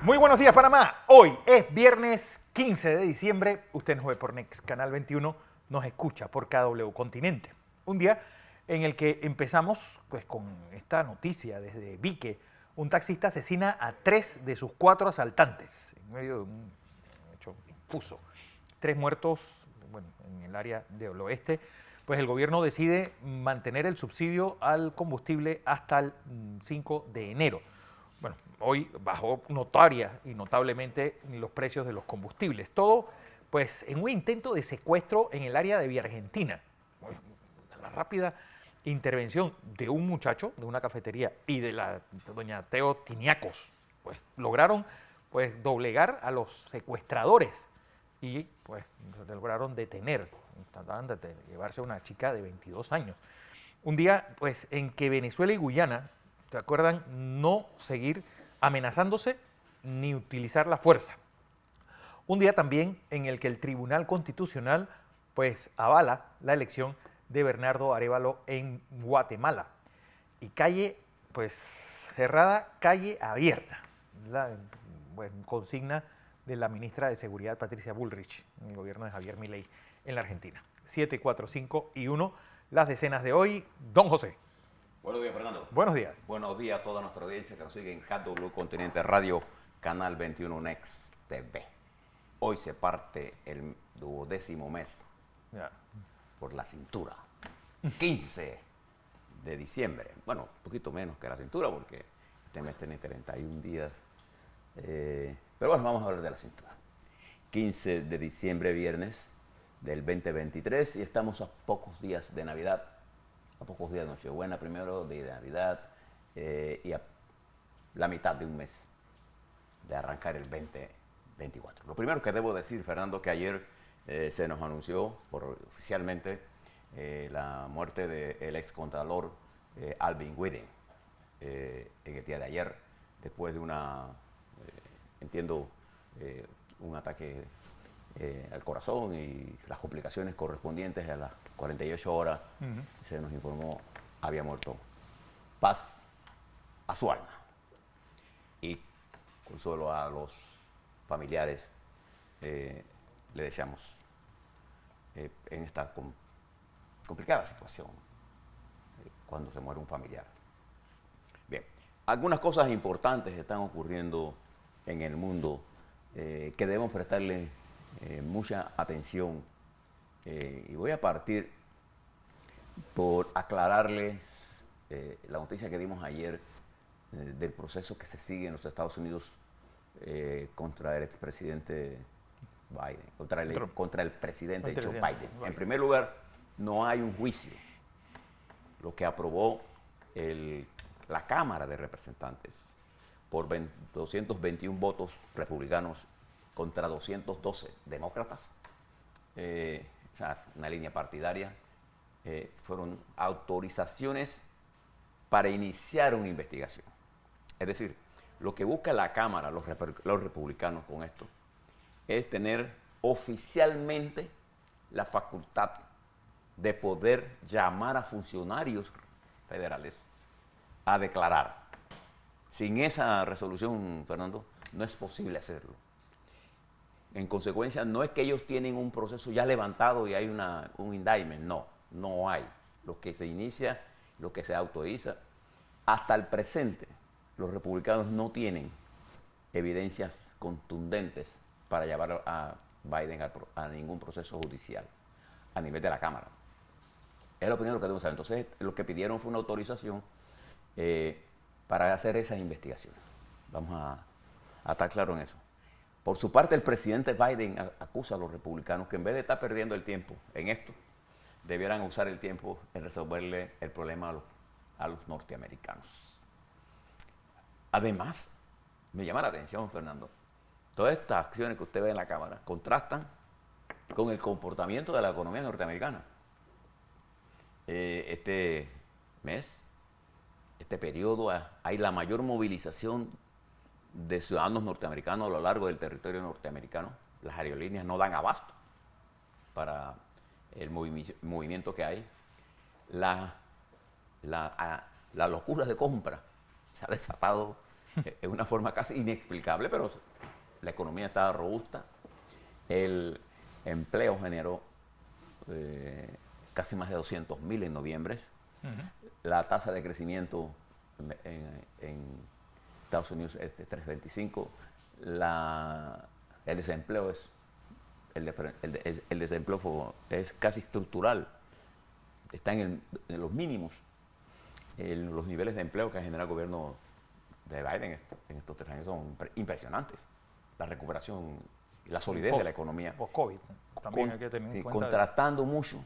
Muy buenos días, Panamá. Hoy es viernes 15 de diciembre. Usted nos ve por Next Canal 21, nos escucha por KW Continente. Un día en el que empezamos pues, con esta noticia desde Vique. Un taxista asesina a 3 de sus 4 asaltantes en medio de un hecho infuso. 3 muertos bueno, en el área del oeste. Pues el gobierno decide mantener el subsidio al combustible hasta el 5 de enero. Bueno, hoy bajó notoria y notablemente los precios de los combustibles. Todo, pues, en un intento de secuestro en el área de Vía Argentina. La rápida intervención de un muchacho de una cafetería y de la doña Teo Tiniacos, pues, lograron, pues, doblegar a los secuestradores y, pues, lograron detener, trataban de llevarse a una chica de 22 años. Un día, pues, en que Venezuela y Guyana, ¿se acuerdan? No seguir amenazándose ni utilizar la fuerza. Un día también en el que el Tribunal Constitucional pues avala la elección de Bernardo Arévalo en Guatemala. Y calle pues cerrada, calle abierta. La consigna de la ministra de Seguridad Patricia Bullrich en el gobierno de Javier Milei en la Argentina. 7, 4, 5 y 1. Las decenas de hoy. Don José. Buenos días, Fernando. Buenos días. Buenos días a toda nuestra audiencia que nos sigue en KW Continente Radio, Canal 21 Next TV. Hoy se parte el 12º mes por la cintura. 15 de diciembre. Bueno, un poquito menos que la cintura porque este mes tiene 31 días. Pero bueno, vamos a hablar de la cintura. 15 de diciembre, viernes del 2023 y estamos a pocos días de Navidad. A pocos días de Nochebuena, primero de Navidad y a la mitad de un mes de arrancar el 2024. Lo primero que debo decir, Fernando, que ayer se nos anunció oficialmente la muerte del excontralor Alvin Widen en el día de ayer, después de un ataque al corazón y las complicaciones correspondientes a las 48 horas, se nos informó, había muerto. Paz a su alma. Y consuelo a los familiares, le deseamos en esta complicada situación, cuando se muere un familiar. Bien, algunas cosas importantes están ocurriendo en el mundo que debemos prestarle mucha atención y voy a partir por aclararles la noticia que dimos ayer del proceso que se sigue en los Estados Unidos contra el expresidente Biden, contra el presidente Joe Biden. En primer lugar, no hay un juicio. Lo que aprobó la Cámara de Representantes por 221 votos republicanos contra 212 demócratas, o sea, una línea partidaria, fueron autorizaciones para iniciar una investigación. Es decir, lo que busca la Cámara, los republicanos con esto, es tener oficialmente la facultad de poder llamar a funcionarios federales a declarar. Sin esa resolución, Fernando, no es posible hacerlo. En consecuencia, no es que ellos tienen un proceso ya levantado y hay un indictment. No hay. Lo que se inicia, lo que se autoriza, hasta el presente, los republicanos no tienen evidencias contundentes para llevar a Biden a ningún proceso judicial a nivel de la Cámara. Es lo primero que debemos saber. Entonces, lo que pidieron fue una autorización para hacer esas investigaciones. Vamos a estar claros en eso. Por su parte, el presidente Biden acusa a los republicanos que en vez de estar perdiendo el tiempo en esto, debieran usar el tiempo en resolverle el problema a los norteamericanos. Además, me llama la atención, Fernando, todas estas acciones que usted ve en la Cámara contrastan con el comportamiento de la economía norteamericana. Este mes, este periodo, hay la mayor movilización de ciudadanos norteamericanos a lo largo del territorio norteamericano. Las aerolíneas no dan abasto para el movimiento que hay. La locura de compra se ha desatado Es una forma casi inexplicable, pero la economía estaba robusta. El empleo generó casi más de 200.000 en noviembre. La tasa de crecimiento en Estados Unidos es de 3.25. El desempleo es casi estructural. Está en los mínimos. Los niveles de empleo que ha generado el gobierno de Biden en estos 3 años son impresionantes. La recuperación y la solidez de la economía. Post-COVID, también hay que tener en cuenta. Contrastando mucho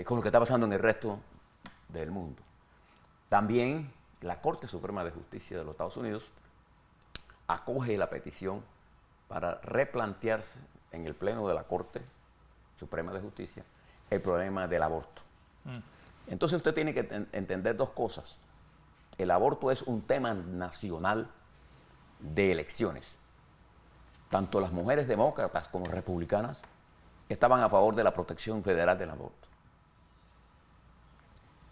con lo que está pasando en el resto del mundo. También la Corte Suprema de Justicia de los Estados Unidos acoge la petición para replantearse en el Pleno de la Corte Suprema de Justicia el problema del aborto. Entonces usted tiene que entender 2 cosas. El aborto es un tema nacional de elecciones. Tanto las mujeres demócratas como republicanas estaban a favor de la protección federal del aborto.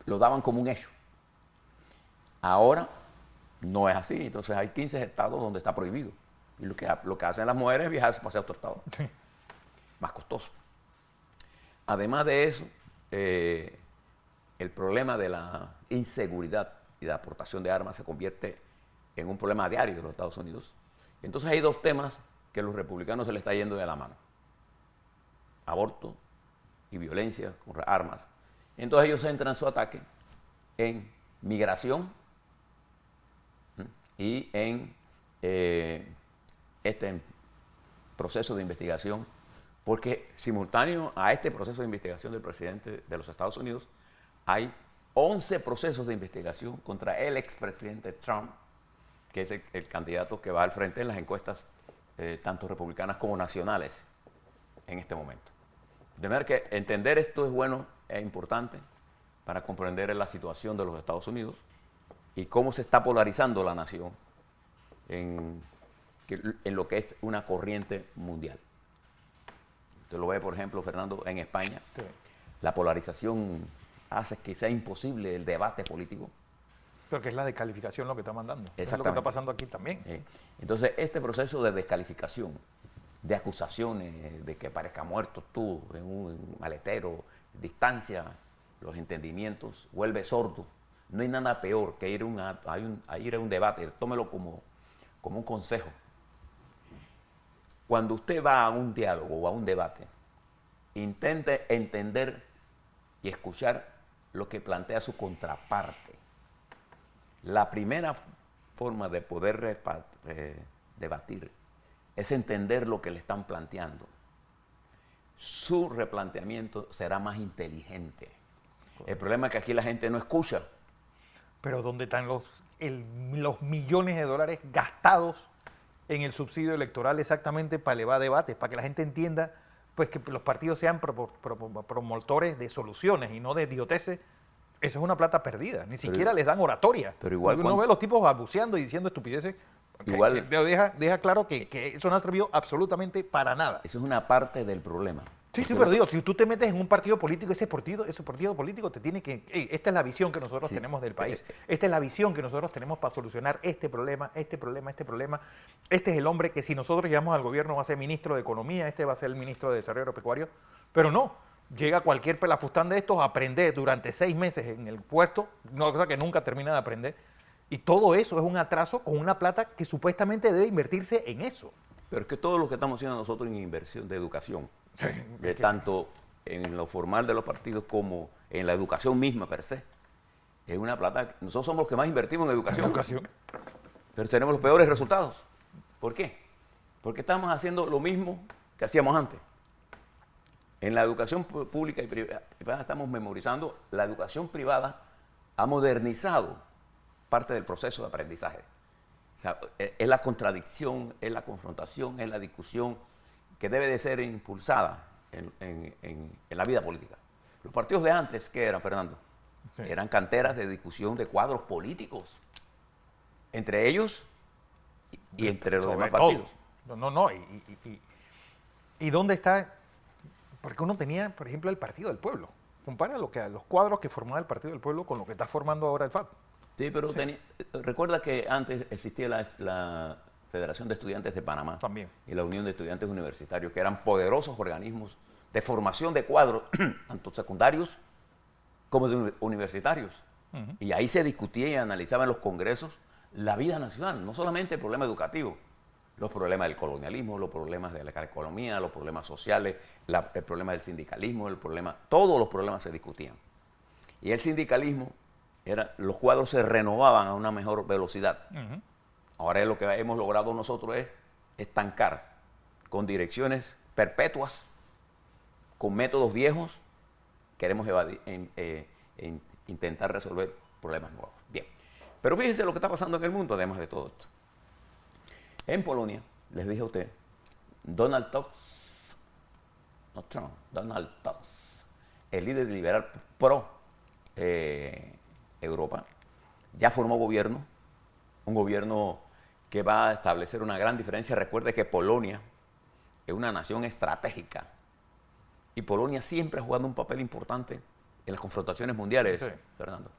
Lo daban como un hecho. Ahora no es así. Entonces hay 15 estados donde está prohibido. Y lo que hacen las mujeres es viajarse para otro estado. Sí. Más costoso. Además de eso, el problema de la inseguridad y de la aportación de armas se convierte en un problema diario de los Estados Unidos. Entonces hay 2 temas que a los republicanos se les está yendo de la mano. Aborto y violencia con armas. Entonces ellos centran su ataque en migración y en este proceso de investigación, porque simultáneo a este proceso de investigación del presidente de los Estados Unidos, hay 11 procesos de investigación contra el expresidente Trump, que es el candidato que va al frente en las encuestas, tanto republicanas como nacionales, en este momento. De manera que entender esto es bueno, es importante para comprender la situación de los Estados Unidos y cómo se está polarizando la nación en lo que es una corriente mundial. Usted lo ve, por ejemplo, Fernando, en España. Sí. La polarización hace que sea imposible el debate político. Pero que es la descalificación lo que está mandando. Es lo que está pasando aquí también. Entonces, este proceso de descalificación, de acusaciones, de que parezca muerto tú en un maletero, distancia los entendimientos, vuelve sordo. No hay nada peor que ir a un debate, tómelo como un consejo. Cuando usted va a un diálogo o a un debate, intente entender y escuchar lo que plantea su contraparte. La primera forma de poder debatir es entender lo que le están planteando. Su replanteamiento será más inteligente. El problema es que aquí la gente no escucha. Pero ¿dónde están los millones de dólares gastados en el subsidio electoral exactamente para elevar debates, para que la gente entienda pues, que los partidos sean promotores de soluciones y no de idioteces? Eso es una plata perdida. Ni siquiera les dan oratoria. Pero igual uno ve a los tipos abuseando y diciendo estupideces. Igual, deja claro que eso no ha servido absolutamente para nada. Eso es una parte del problema. Sí, pero digo, si tú te metes en un partido político, ese partido político te tiene que... esta es la visión que nosotros tenemos del país. Esta es la visión que nosotros tenemos para solucionar este problema. Este es el hombre que si nosotros llegamos al gobierno va a ser ministro de Economía, este va a ser el ministro de Desarrollo Agropecuario. Pero no, llega cualquier pelafustán de estos a aprender durante 6 meses en el puesto, una cosa que nunca termina de aprender. Y todo eso es un atraso con una plata que supuestamente debe invertirse en eso. Pero es que todo lo que estamos haciendo nosotros en inversión de educación, tanto en lo formal de los partidos como en la educación misma per se, es una plata. Nosotros somos los que más invertimos en educación. Pero tenemos los peores resultados. ¿Por qué? Porque estamos haciendo lo mismo que hacíamos antes. En la educación pública y privada estamos memorizando. La educación privada ha modernizado parte del proceso de aprendizaje. O sea, es la contradicción, es la confrontación, es la discusión que debe de ser impulsada en la vida política. Los partidos de antes, ¿qué eran, Fernando? Sí. Eran canteras de discusión de cuadros políticos, entre ellos y entre los demás partidos. ¿Y dónde está? Porque uno tenía, por ejemplo, el Partido del Pueblo. Compara los cuadros que formaba el Partido del Pueblo con lo que está formando ahora el FAT. Sí, pero recuerda que antes existía la Federación de Estudiantes de Panamá También. y la Unión de Estudiantes Universitarios, que eran poderosos organismos de formación de cuadros, tanto secundarios como de universitarios. Y ahí se discutía y analizaba en los congresos la vida nacional, no solamente el problema educativo, los problemas del colonialismo, los problemas de la economía, los problemas sociales, el problema del sindicalismo, todos los problemas se discutían. Y el sindicalismo, los cuadros se renovaban a una mejor velocidad. Ahora lo que hemos logrado nosotros es estancar con direcciones perpetuas, con métodos viejos, queremos intentar resolver problemas nuevos. Bien, pero fíjense lo que está pasando en el mundo además de todo esto. En Polonia, les dije a usted, Donald Tusk, no Trump, Donald Tusk, el líder liberal pro Europa, ya formó gobierno, un gobierno que va a establecer una gran diferencia. Recuerde que Polonia es una nación estratégica y Polonia siempre ha jugado un papel importante en las confrontaciones mundiales, sí. Fernando.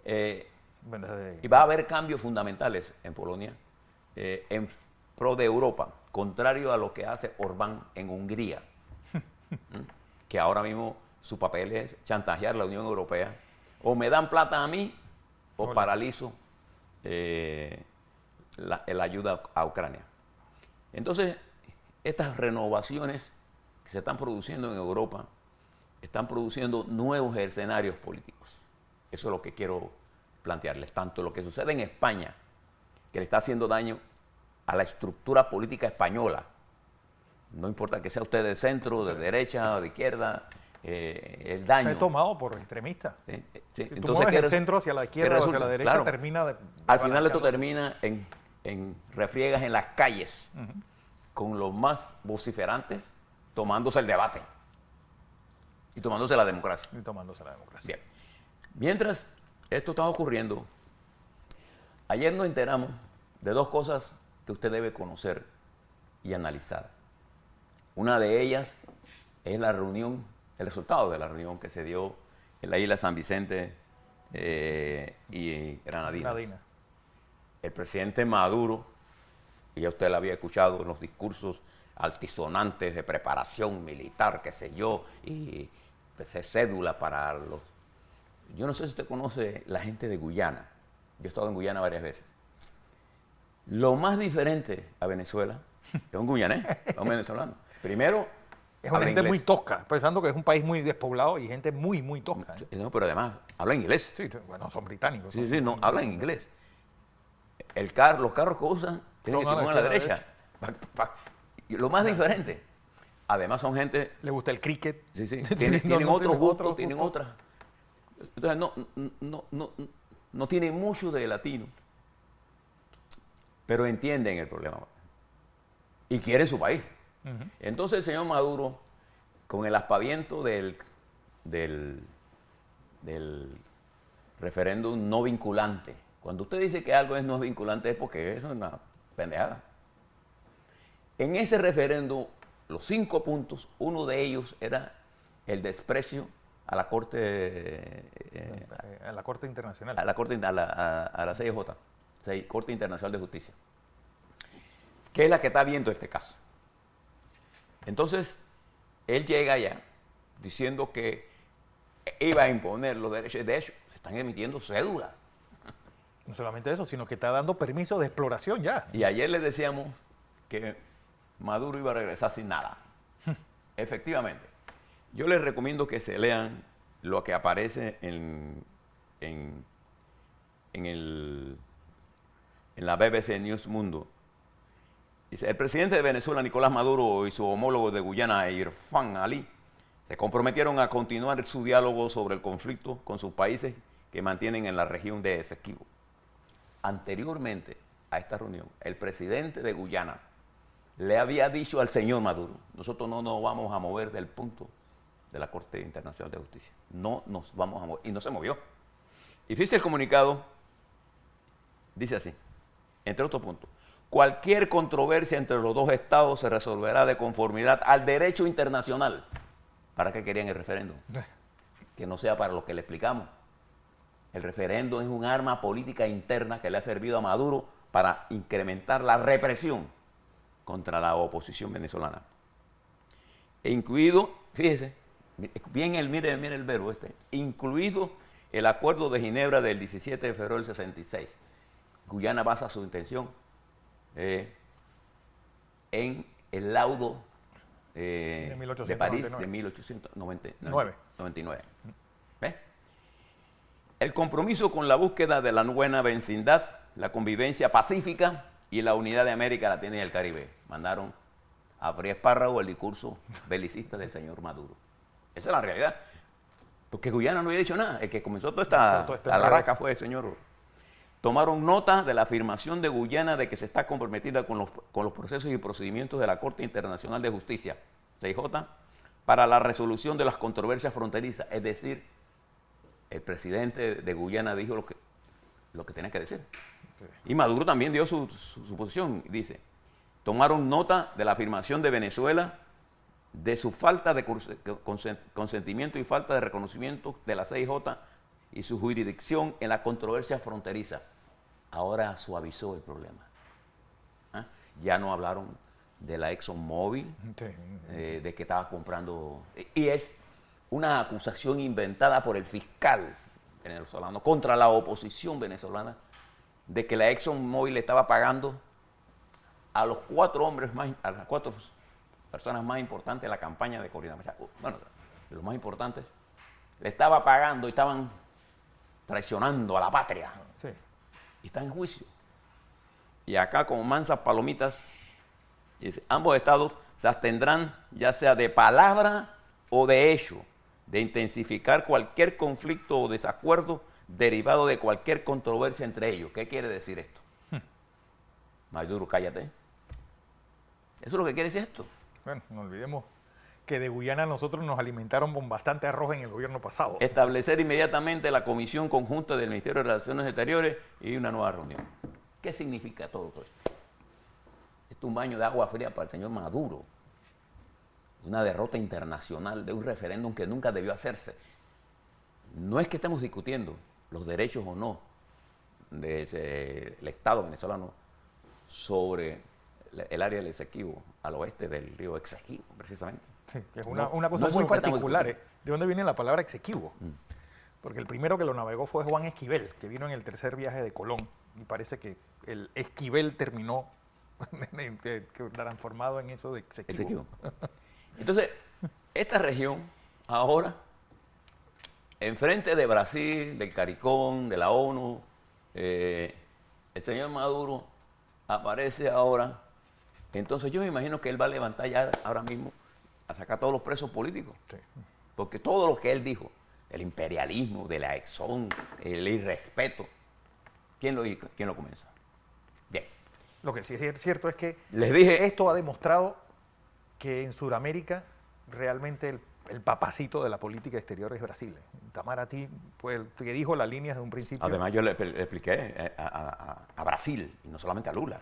Y va a haber cambios fundamentales en Polonia en pro de Europa, contrario a lo que hace Orbán en Hungría, que ahora mismo su papel es chantajear a la Unión Europea. O me dan plata a mí o paralizo la ayuda a Ucrania. Entonces, estas renovaciones que se están produciendo en Europa están produciendo nuevos escenarios políticos. Eso es lo que quiero plantearles. Tanto lo que sucede en España, que le está haciendo daño a la estructura política española. No importa que sea usted de centro, de derecha o de izquierda, el daño. Está tomado por extremistas. Sí. Si Entonces, tú mueves el centro hacia la izquierda o hacia la derecha, claro, termina de al final esto termina en refriegas en las calles, con los más vociferantes tomándose el debate y tomándose la democracia. Bien. Mientras esto está ocurriendo, ayer nos enteramos de dos cosas que usted debe conocer y analizar. Una de ellas es la reunión, el resultado de la reunión que se dio en la isla San Vicente y Granadinas. El presidente Maduro, y ya usted lo había escuchado en los discursos altisonantes de preparación militar, qué sé yo, y cédula para los... Yo no sé si usted conoce la gente de Guyana. Yo he estado en Guyana varias veces. Lo más diferente a Venezuela es un guyanés, es un venezolano. Primero, es una gente inglés. Muy tosca, pensando que es un país muy despoblado y gente muy, muy tosca. No, pero además habla inglés. Sí, bueno, son británicos. Sí, no, hablan inglés. Los carros que usan tienen que timón a la derecha. Lo más diferente. Además son gente... Le gusta el cricket. Sí. Tienen otros gustos, tienen otras... Entonces no tienen mucho de latino, pero entienden el problema y quieren su país. Entonces el señor Maduro, con el aspaviento del referéndum no vinculante, cuando usted dice que algo no es vinculante es porque eso es una pendejada. En ese referéndum, los 5 puntos, uno de ellos era el desprecio a la Corte... a la Corte Internacional. A la CIJ, Corte Internacional de Justicia, que es la que está viendo este caso. Entonces, él llega allá diciendo que iba a imponer los derechos. De hecho, se están emitiendo cédulas. No solamente eso, sino que está dando permiso de exploración ya. Y ayer le decíamos que Maduro iba a regresar sin nada. Efectivamente. Yo les recomiendo que se lean lo que aparece en la BBC News Mundo. Dice, el presidente de Venezuela, Nicolás Maduro, y su homólogo de Guyana, Irfan Ali, se comprometieron a continuar su diálogo sobre el conflicto con sus países que mantienen en la región de Esequibo. Anteriormente a esta reunión, el presidente de Guyana le había dicho al señor Maduro, nosotros no nos vamos a mover del punto de la Corte Internacional de Justicia. No nos vamos a mover. Y no se movió. Y fíjese el comunicado, dice así, entre otros puntos, cualquier controversia entre los dos estados se resolverá de conformidad al derecho internacional. ¿Para qué querían el referéndum? Que no sea para lo que le explicamos. El referéndum es un arma política interna que le ha servido a Maduro para incrementar la represión contra la oposición venezolana. E incluido, fíjese, mire el verbo incluido el Acuerdo de Ginebra del 17 de febrero del 66. Guyana basa su intención en el laudo de París de 1899. ¿Ves? El compromiso con la búsqueda de la buena vecindad, la convivencia pacífica y la unidad de América Latina y el Caribe. Mandaron a Frías Espárrago el discurso belicista del señor Maduro. Esa es la realidad. Porque Guyana no había dicho nada. El que comenzó toda esta alaraca fue el señor. Tomaron nota de la afirmación de Guyana de que se está comprometida con los procesos y procedimientos de la Corte Internacional de Justicia, CIJ, para la resolución de las controversias fronterizas. Es decir, el presidente de Guyana dijo lo que tenía que decir. Y Maduro también dio su posición. Dice, tomaron nota de la afirmación de Venezuela de su falta de consentimiento y falta de reconocimiento de la CIJ y su jurisdicción en la controversia fronteriza. Ahora suavizó el problema. ¿Ah? Ya no hablaron de la ExxonMobil, de que estaba comprando. Y es una acusación inventada por el fiscal venezolano contra la oposición venezolana de que la ExxonMobil le estaba pagando a las cuatro personas más importantes de la campaña de Corina Machado. Bueno, de los más importantes, le estaba pagando y estaban traicionando a la patria. Sí. Y están en juicio. Y acá, como mansas palomitas, dice, ambos estados se abstendrán, ya sea de palabra o de hecho, de intensificar cualquier conflicto o desacuerdo derivado de cualquier controversia entre ellos. ¿Qué quiere decir esto? Maduro, cállate. Eso es lo que quiere decir esto. Bueno, no olvidemos que de Guyana nosotros nos alimentaron con bastante arroz en el gobierno pasado. Establecer inmediatamente la Comisión Conjunta del Ministerio de Relaciones Exteriores y una nueva reunión. ¿Qué significa todo esto? Esto es un baño de agua fría para el señor Maduro. Una derrota internacional de un referéndum que nunca debió hacerse. No es que estemos discutiendo los derechos o no del Estado venezolano sobre el área del Esequibo, al oeste del río Esequibo, precisamente. Sí, que es una cosa muy particular. ¿De dónde viene la palabra Esequibo? Porque el primero que lo navegó fue Juan Esquivel, que vino en el tercer viaje de Colón. Y parece que el Esquivel terminó transformado en eso de Esequibo. Entonces, esta región ahora, enfrente de Brasil, del CARICOM, de la ONU, el señor Maduro aparece ahora. Entonces yo me imagino que él va a levantar ya ahora mismo a sacar a todos los presos políticos. Sí. Porque todo lo que él dijo, el imperialismo, de la Exxon, el irrespeto, ¿quién lo comienza? Bien. Lo que sí es cierto es que les dije, esto ha demostrado que en Sudamérica realmente el papacito de la política exterior es Brasil. Itamaraty, pues, que dijo las líneas de un principio. Además yo le expliqué a Brasil, y no solamente a Lula,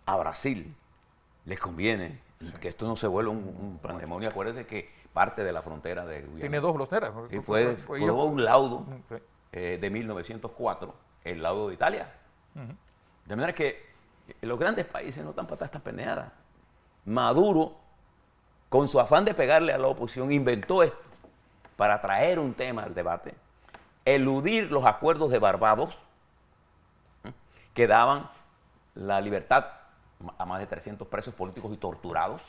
a Brasil les conviene que esto no se vuelva un pandemonio. Acuérdense que parte de la frontera de Guyana. Tiene dos fronteras. Y fue un laudo de 1904, el laudo de Italia. De manera que los grandes países no están para estas pendejadas. Maduro, con su afán de pegarle a la oposición, inventó esto para traer un tema al debate, eludir los acuerdos de Barbados que daban la libertad a más de 300 presos políticos y torturados,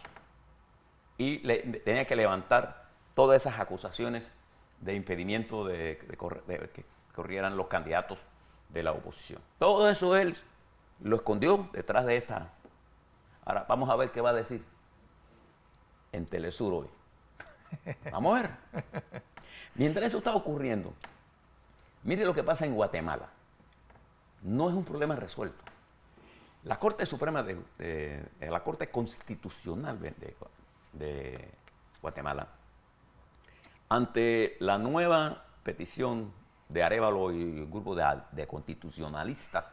y tenía que levantar todas esas acusaciones de impedimento de que corrieran los candidatos de la oposición. Todo eso él lo escondió detrás de esta. Ahora vamos a ver qué va a decir en Telesur hoy. Vamos a ver. Mientras eso está ocurriendo, mire lo que pasa en Guatemala. No es un problema resuelto. La Corte Suprema la Corte Constitucional de Guatemala, ante la nueva petición de Arévalo y el grupo de constitucionalistas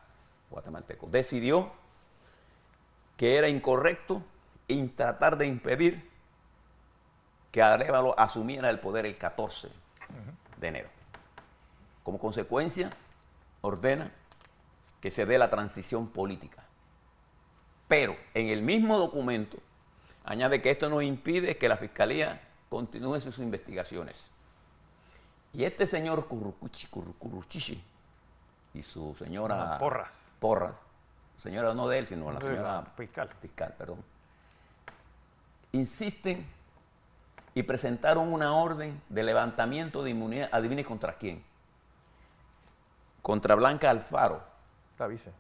guatemaltecos, decidió que era incorrecto tratar de impedir que Arévalo asumiera el poder el 14 de enero. Como consecuencia, ordena que se dé la transición política. Pero en el mismo documento añade que esto no impide que la Fiscalía continúe sus investigaciones. Y este señor Curruchichi y su señora Porras, señora no de él, sino la señora fiscal, perdón, insisten y presentaron una orden de levantamiento de inmunidad, adivine contra quién. Contra Blanca Alfaro. La vice.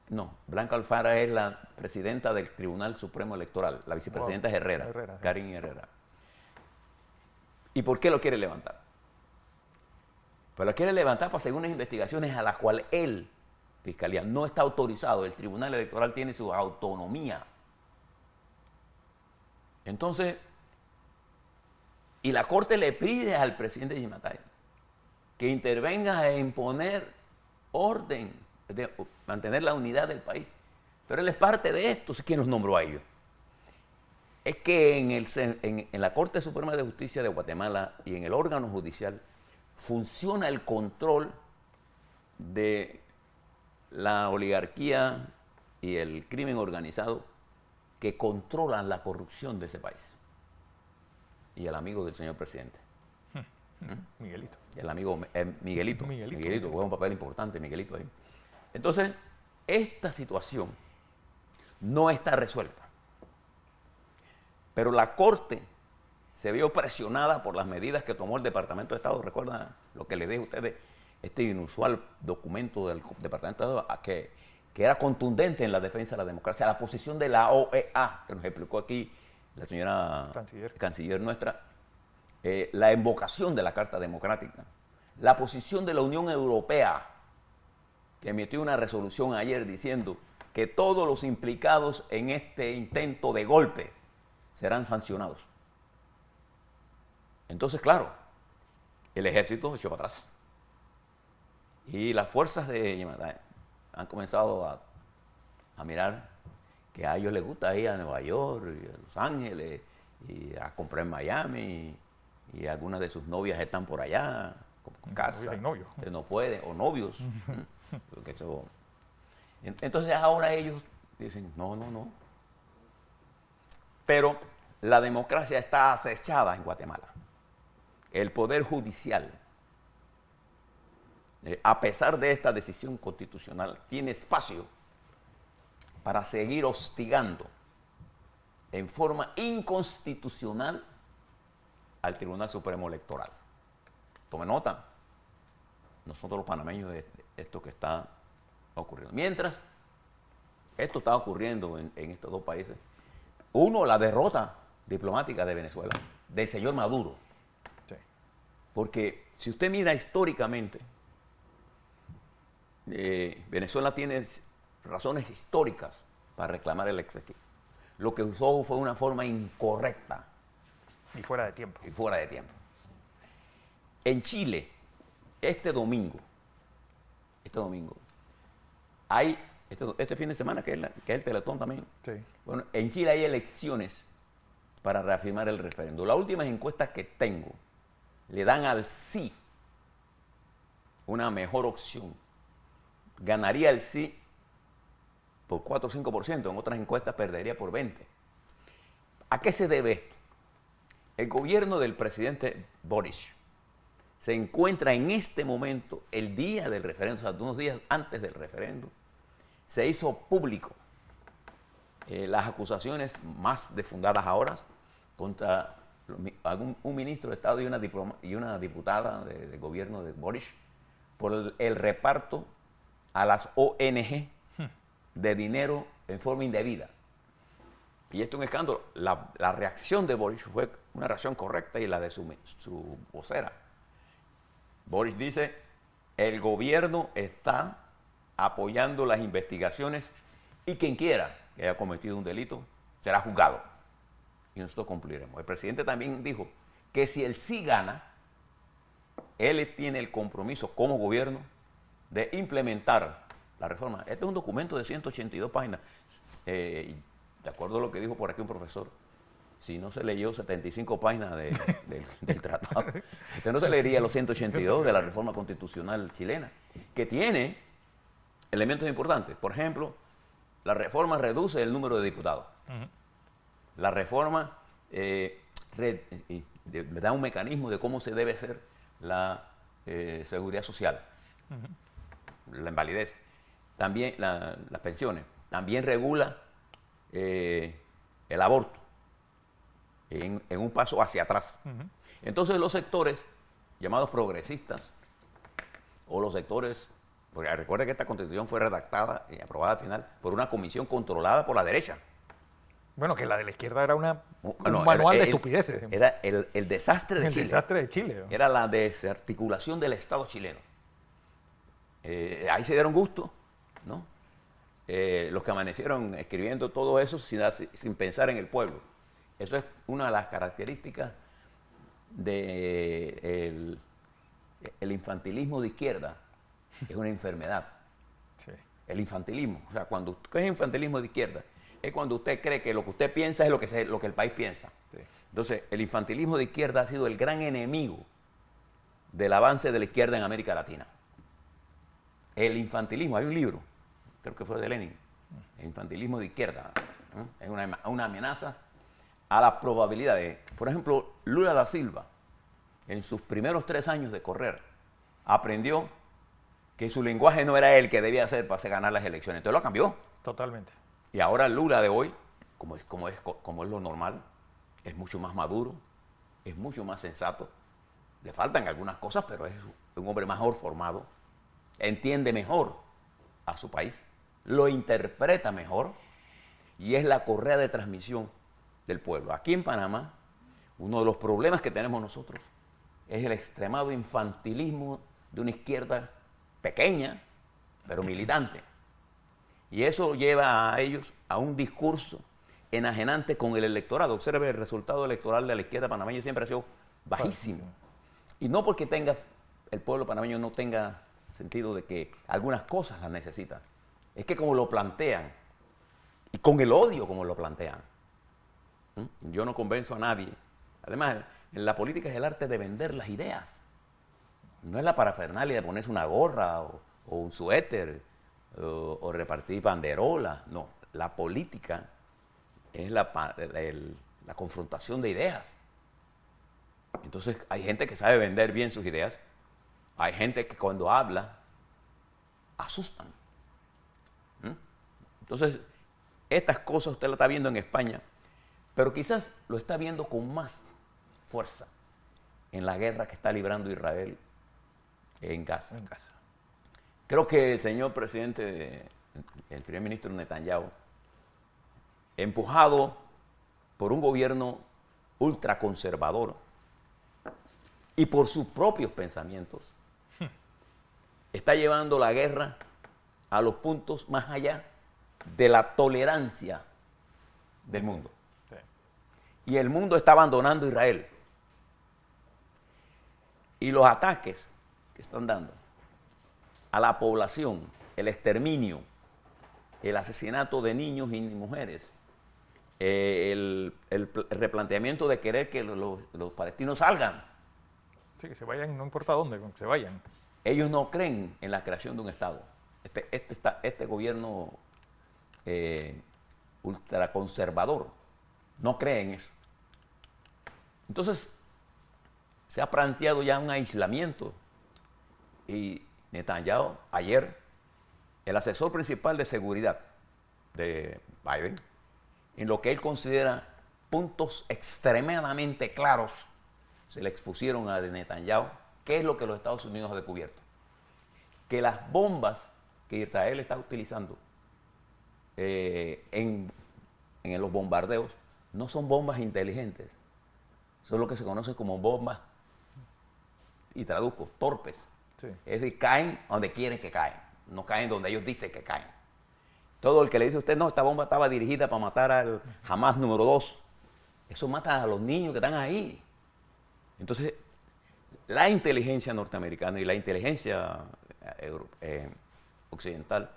No, Blanca Alfaro es la presidenta del Tribunal Supremo Electoral. La vicepresidenta es Herrera, Karin Herrera. ¿Y por qué lo quiere levantar? Pues lo quiere levantar para seguir unas investigaciones a las cuales él, Fiscalía, no está autorizado. El Tribunal Electoral tiene su autonomía. Entonces, y la Corte le pide al presidente Gimatay que intervenga a imponer orden, de mantener la unidad del país. Pero él es parte de esto. ¿Quién los nombró a ellos? Es que en la Corte Suprema de Justicia de Guatemala y en el órgano judicial funciona el control de la oligarquía y el crimen organizado que controlan la corrupción de ese país. Y el amigo del señor presidente. Miguelito. El amigo Miguelito, juega un papel importante, Miguelito ahí. Entonces, esta situación no está resuelta. Pero la Corte se vio presionada por las medidas que tomó el Departamento de Estado. ¿Recuerdan lo que les dije a ustedes? Este inusual documento del Departamento de Estado que era contundente en la defensa de la democracia. La posición de la OEA, que nos explicó aquí la señora canciller nuestra, la invocación de la Carta Democrática, la posición de la Unión Europea, que emitió una resolución ayer diciendo que todos los implicados en este intento de golpe serán sancionados. Entonces, claro, el ejército echó para atrás. Y las fuerzas de Gimatay han comenzado a mirar que a ellos les gusta ir a Nueva York, y a Los Ángeles, y a comprar en Miami, y algunas de sus novias están por allá, con casa. Novios. Que no pueden, o novios. Entonces ahora ellos dicen, no. Pero la democracia está acechada en Guatemala. El Poder Judicial, a pesar de esta decisión constitucional, tiene espacio para seguir hostigando en forma inconstitucional al Tribunal Supremo Electoral. Tome nota, nosotros los panameños, de esto que está ocurriendo. Mientras esto está ocurriendo en estos dos países, uno, la derrota diplomática de Venezuela, del señor Maduro. Sí. Porque si usted mira históricamente, Venezuela tiene razones históricas para reclamar el exequio. Lo que usó fue una forma incorrecta. Y fuera de tiempo. En Chile, este domingo, hay, este fin de semana, que es el Teletón también. Sí. Bueno, en Chile hay elecciones para reafirmar el referéndum. Las últimas encuestas que tengo le dan al sí una mejor opción. Ganaría el sí por 4 o 5%, en otras encuestas perdería por 20%. ¿A qué se debe esto? El gobierno del presidente Boric se encuentra en este momento, el día del referéndum, o sea, unos días antes del referéndum, se hizo público las acusaciones más defundadas ahora contra un ministro de Estado y una diputada del gobierno de Boric por el reparto a las ONG de dinero en forma indebida. Y esto es un escándalo. La reacción de Boric fue una reacción correcta y la de su vocera. Boric dice, el gobierno está apoyando las investigaciones y quien quiera que haya cometido un delito será juzgado. Y nosotros cumpliremos. El presidente también dijo que si él sí gana, él tiene el compromiso como gobierno de implementar la reforma. Este es un documento de 182 páginas. De acuerdo a lo que dijo por aquí un profesor, si no se leyó 75 páginas del tratado, usted no se leería los 182 de la reforma constitucional chilena, que tiene elementos importantes. Por ejemplo, la reforma reduce el número de diputados. La reforma da un mecanismo de cómo se debe hacer la seguridad social, la invalidez, también las pensiones. También regula el aborto en un paso hacia atrás. Entonces los sectores llamados progresistas o los sectores, porque recuerda que esta constitución fue redactada y aprobada al final por una comisión controlada por la derecha. Bueno, que la de la izquierda era un No, manual de estupideces. Era el desastre de El Chile. desastre de Chile. Era la desarticulación del Estado chileno. Ahí se dieron gusto, ¿no? Los que amanecieron escribiendo todo eso sin pensar en el pueblo. Eso es una de las características del infantilismo de izquierda. Es una enfermedad. Sí. El infantilismo. O sea, ¿qué es infantilismo de izquierda? Es cuando usted cree que lo que usted piensa es lo que el país piensa. Sí. Entonces, el infantilismo de izquierda ha sido el gran enemigo del avance de la izquierda en América Latina. El infantilismo, hay un libro, creo que fue de Lenin, el infantilismo de izquierda, es una amenaza a la probabilidad de, por ejemplo, Lula da Silva, en sus primeros 3 años de correr, aprendió que su lenguaje no era el que debía ser para ganar las elecciones, entonces lo cambió. Totalmente. Y ahora Lula de hoy, como es lo normal, es mucho más maduro, es mucho más sensato. Le faltan algunas cosas, pero es un hombre mejor formado, entiende mejor a su país, lo interpreta mejor y es la correa de transmisión del pueblo. Aquí en Panamá, uno de los problemas que tenemos nosotros es el extremado infantilismo de una izquierda pequeña, pero militante. Y eso lleva a ellos a un discurso enajenante con el electorado. Observe, el resultado electoral de la izquierda panameña siempre ha sido bajísimo. Y no porque el pueblo panameño no tenga sentido de que algunas cosas las necesitan. Es que como lo plantean, y con el odio como lo plantean, yo no convenzo a nadie. Además, en la política es el arte de vender las ideas. No es la parafernalia de ponerse una gorra o un suéter o repartir banderolas. No, la política es la confrontación de ideas. Entonces hay gente que sabe vender bien sus ideas. Hay gente que cuando habla asustan. Entonces, estas cosas usted las está viendo en España, pero quizás lo está viendo con más fuerza en la guerra que está librando Israel en Gaza. Creo que el señor presidente, el primer ministro Netanyahu, empujado por un gobierno ultraconservador y por sus propios pensamientos, está llevando la guerra a los puntos más allá de la tolerancia del mundo. Sí. Y el mundo está abandonando a Israel. Y los ataques que están dando a la población, el exterminio, el asesinato de niños y mujeres, el replanteamiento de querer que los palestinos salgan. Sí, que se vayan, no importa dónde, que se vayan. Ellos no creen en la creación de un Estado. Este gobierno ultraconservador no cree en eso. Entonces, se ha planteado ya un aislamiento. Y Netanyahu, ayer, el asesor principal de seguridad de Biden, en lo que él considera puntos extremadamente claros, se le expusieron a Netanyahu qué es lo que los Estados Unidos ha descubierto. Que las bombas que Israel está utilizando en los bombardeos no son bombas inteligentes, son lo que se conoce como bombas, y traduzco, torpes. Sí. Es decir, caen donde quieren que caen, no caen donde ellos dicen que caen. Todo el que le dice a usted, no, esta bomba estaba dirigida para matar al Hamas número 2, eso mata a los niños que están ahí. Entonces, la inteligencia norteamericana y la inteligencia occidental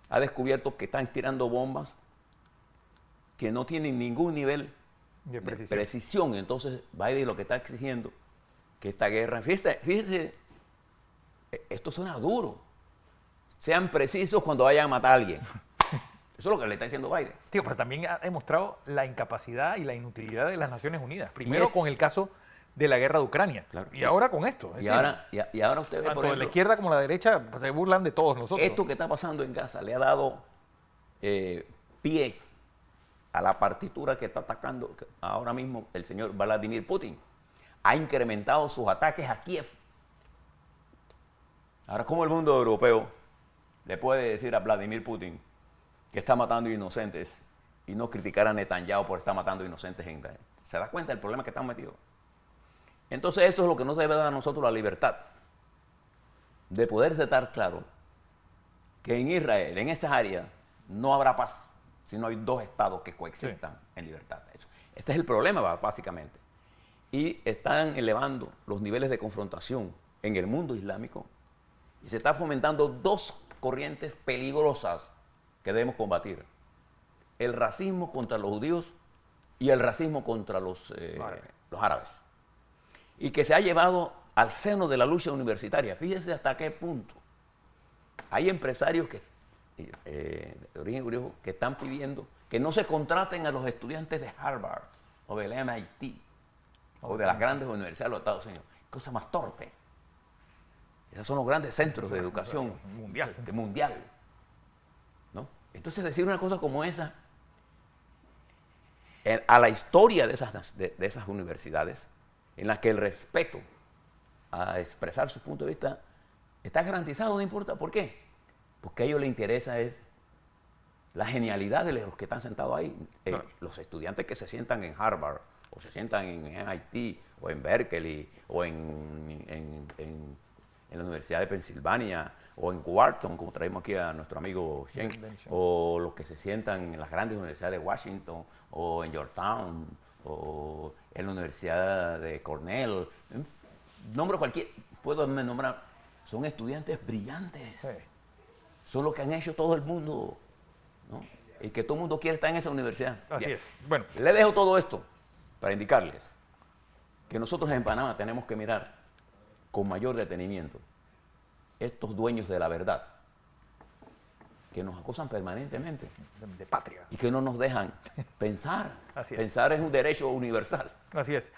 ha descubierto que están tirando bombas que no tienen ningún nivel De de precisión. precisión. Entonces, Biden lo que está exigiendo que esta guerra, fíjese, esto suena duro. Sean precisos cuando vayan a matar a alguien. Eso es lo que le está diciendo Biden. Tío, pero también ha demostrado la incapacidad y la inutilidad de las Naciones Unidas. Primero es- con el caso de la guerra de Ucrania. Claro. Y ahora con esto. Es Y decir, ahora usted ve, tanto por de la ejemplo, izquierda como la derecha pues, se burlan de todos nosotros. esto que está pasando en Gaza le ha dado pie a la partitura que está atacando ahora mismo el señor Vladimir Putin. Ha incrementado sus ataques a Kiev. Ahora, ¿cómo el mundo europeo le puede decir a Vladimir Putin que está matando inocentes y no criticar a Netanyahu por estar matando inocentes en Israel? ¿Se da cuenta del problema que están metidos? Entonces, eso es lo que nos debe dar a nosotros la libertad de poder estar claro que en Israel, en esas áreas, no habrá paz si no hay dos estados que coexistan en libertad. Este es el problema, básicamente. Y están elevando los niveles de confrontación en el mundo islámico y se están fomentando dos corrientes peligrosas que debemos combatir. El racismo contra los judíos y el racismo contra los árabes. Y que se ha llevado al seno de la lucha universitaria. Fíjense hasta qué punto. Hay empresarios de origen judío que están pidiendo que no se contraten a los estudiantes de Harvard o del MIT o de las grandes universidades de los Estados Unidos. Cosa más torpe. Esos son los grandes centros de educación mundial. ¿No? Entonces decir una cosa como esa a la historia de esas universidades en las que el respeto a expresar su punto de vista está garantizado, no importa por qué. Porque a ellos les interesa es la genialidad de los que están sentados ahí. Claro. Los estudiantes que se sientan en Harvard, o se sientan en MIT, o en Berkeley, o en la Universidad de Pensilvania, o en Wharton, como traemos aquí a nuestro amigo Shen, o los que se sientan en las grandes universidades de Washington, o en Georgetown, o en la Universidad de Cornell. Nombro cualquier, puedo nombrar, son estudiantes brillantes. Sí. Son los que han hecho todo el mundo, ¿no? Y que todo el mundo quiere estar en esa universidad. Así Bien. es. Bueno, Le dejo todo esto para indicarles que nosotros en Panamá tenemos que mirar con mayor detenimiento estos dueños de la verdad que nos acosan permanentemente de patria. y que no nos dejan pensar. Así es. Pensar es un derecho universal. Así es.